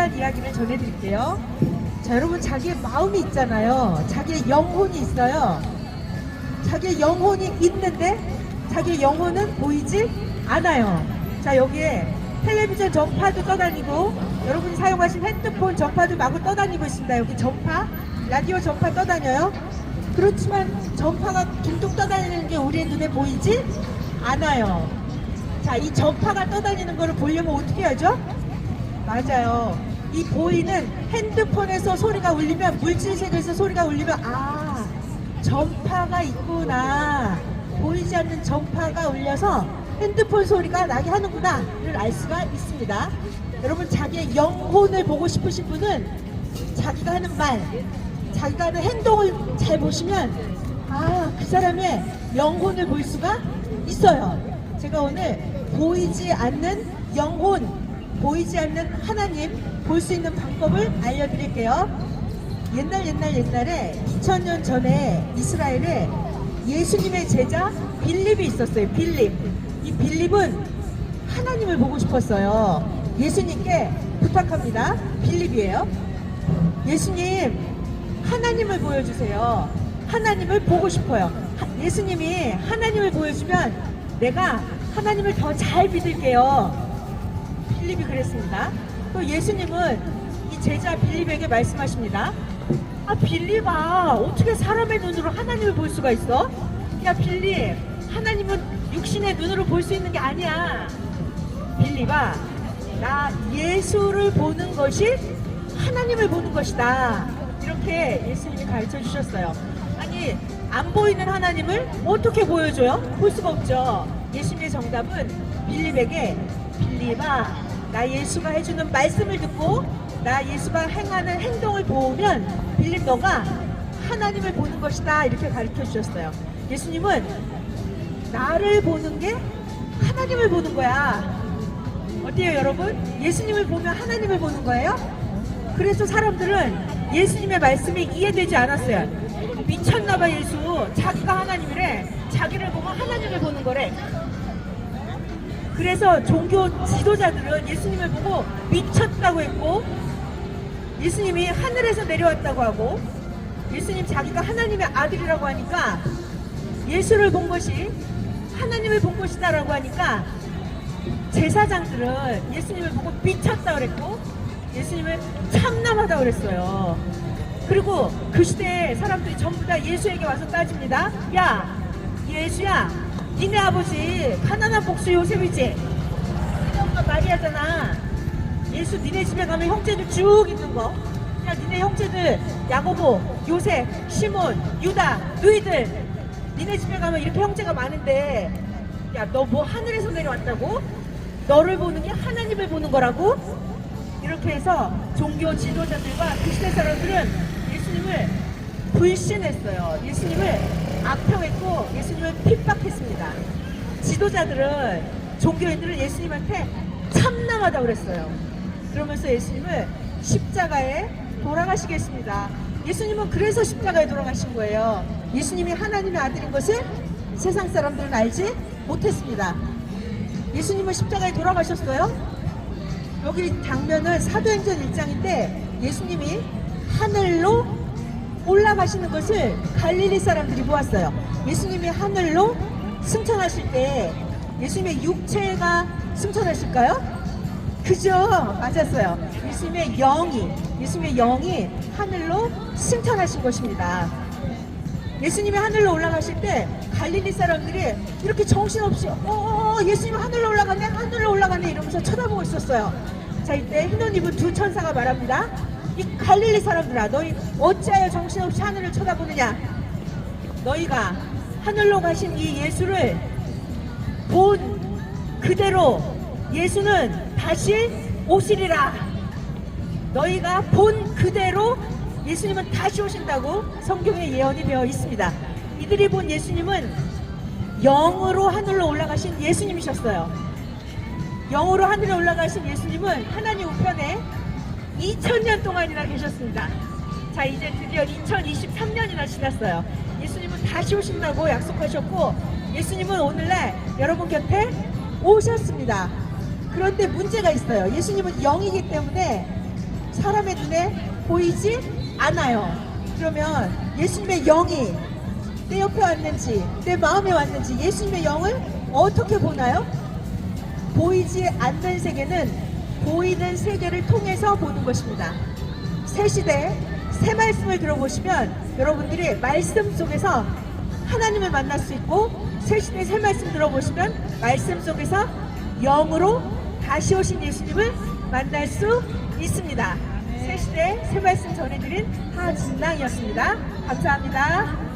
대한 이야기를 전해드릴게요. 자, 여러분, 자기의 마음이 있잖아요. 자기의 영혼이 있어요. 자기의 영혼이 있는데 자기의 영혼은 보이지 않아요. 자, 여기에 텔레비전 전파도 떠다니고 여러분이 사용하신 핸드폰 전파도 마구 떠다니고 있습니다. 여기 전파, 라디오 전파 떠다녀요. 그렇지만 전파가 둥둥 떠다니는 게 우리의 눈에 보이지 않아요. 자, 이 전파가 떠다니는 거를 보려면 어떻게 하죠? 맞아요. 이 보이는 핸드폰에서 소리가 울리면, 물질 세계에서 소리가 울리면, 아, 전파가 있구나, 보이지 않는 전파가 울려서 핸드폰 소리가 나게 하는구나를 알 수가 있습니다. 여러분, 자기의 영혼을 보고 싶으신 분은 자기가 하는 말, 자기가 하는 행동을 잘 보시면 그 사람의 영혼을 볼 수가 있어요. 제가 오늘 보이지 않는 영혼, 보이지 않는 하나님 볼 수 있는 방법을 알려드릴게요. 옛날에 2000년 전에 이스라엘에 예수님의 제자 빌립이 있었어요. 빌립. 이 빌립은 하나님을 보고 싶었어요. 예수님께 부탁합니다. 빌립이에요. 예수님, 하나님을 보여주세요. 하나님을 보고 싶어요. 예수님이 하나님을 보여주면 내가 하나님을 더 잘 믿을게요. 빌립이 그랬습니다. 또 예수님은 이 제자 빌립에게 말씀하십니다. 빌립아, 어떻게 사람의 눈으로 하나님을 볼 수가 있어? 야, 빌립, 하나님은 육신의 눈으로 볼 수 있는 게 아니야. 빌립아, 나 예수를 보는 것이 하나님을 보는 것이다. 이렇게 예수님이 가르쳐 주셨어요. 아니, 안 보이는 하나님을 어떻게 보여줘요? 볼 수가 없죠. 예수님의 정답은 빌립에게, 빌립아, 나 예수가 해주는 말씀을 듣고 나 예수가 행하는 행동을 보면 빌립, 너가 하나님을 보는 것이다. 이렇게 가르쳐 주셨어요. 예수님은 나를 보는 게 하나님을 보는 거야. 어때요, 여러분? 예수님을 보면 하나님을 보는 거예요? 그래서 사람들은 예수님의 말씀이 이해되지 않았어요. 미쳤나봐, 예수. 자기가 하나님이래. 자기를 보면 하나님을 보는 거래. 그래서 종교 지도자들은 예수님을 보고 미쳤다고 했고, 예수님이 하늘에서 내려왔다고 하고, 예수님 자기가 하나님의 아들이라고 하니까 예수를 본 것이 하나님을 본 것이다 라고 하니까 제사장들은 예수님을 보고 미쳤다 그랬고 예수님을 참남하다 그랬어요. 그리고 그 시대에 사람들이 전부 다 예수에게 와서 따집니다. 야, 예수야, 니네 아버지 가난한 복수 요셉이지? 니네 엄마 마리아잖아. 예수 니네 집에 가면 형제들 쭉 있는 거. 야, 니네 형제들 야고보, 요셉, 시몬, 유다, 너희들 니네 집에 가면 이렇게 형제가 많은데, 야, 너 뭐 하늘에서 내려왔다고? 너를 보는 게 하나님을 보는 거라고? 이렇게 해서 종교 지도자들과 그 시대 사람들은 예수님을 불신했어요. 예수님을 악평했고 예수님을 핍박했습니다. 지도자들은, 종교인들은 예수님한테 참남하다고 그랬어요. 그러면서 예수님을 십자가에 돌아가시겠습니다. 예수님은 그래서 십자가에 돌아가신 거예요. 예수님이 하나님의 아들인 것을 세상 사람들은 알지 못했습니다. 예수님은 십자가에 돌아가셨어요. 여기 장면은 사도행전 1장인데 예수님이 하늘로 올라가시는 것을 갈릴리 사람들이 보았어요. 예수님이 하늘로 승천하실 때 예수님의 육체가 승천하실까요? 그죠? 맞았어요. 예수님의 영이 하늘로 승천하신 것입니다. 예수님이 하늘로 올라가실 때 갈릴리 사람들이 이렇게 정신없이 예수님 하늘로 올라가네 이러면서 쳐다보고 있었어요. 자, 이때 흰 옷 입은 두 천사가 말합니다. 이 갈릴리 사람들아, 너희 어찌하여 정신없이 하늘을 쳐다보느냐? 너희가 하늘로 가신 이 예수를 본 그대로 예수는 다시 오시리라. 너희가 본 그대로 예수님은 다시 오신다고 성경에 예언이 되어 있습니다. 이들이 본 예수님은 영으로 하늘로 올라가신 예수님이셨어요. 영으로 하늘에 올라가신 예수님은 하나님 우편에 2000년 동안이나 계셨습니다. 자, 이제 드디어 2023년이나 지났어요. 예수님은 다시 오신다고 약속하셨고 예수님은 오늘날 여러분 곁에 오셨습니다. 그런데 문제가 있어요. 예수님은 영이기 때문에 사람의 눈에 보이지 않아요. 그러면 예수님의 영이 내 옆에 왔는지 내 마음에 왔는지 예수님의 영을 어떻게 보나요? 보이지 않는 세계는 보이는 세계를 통해서 보는 것입니다. 새 시대 새 말씀을 들어보시면 여러분들이 말씀 속에서 하나님을 만날 수 있고, 새 시대 새 말씀 들어보시면 말씀 속에서 영으로 다시 오신 예수님을 만날 수 있습니다. 새 시대 새 말씀 전해드린 하진랑이었습니다. 감사합니다.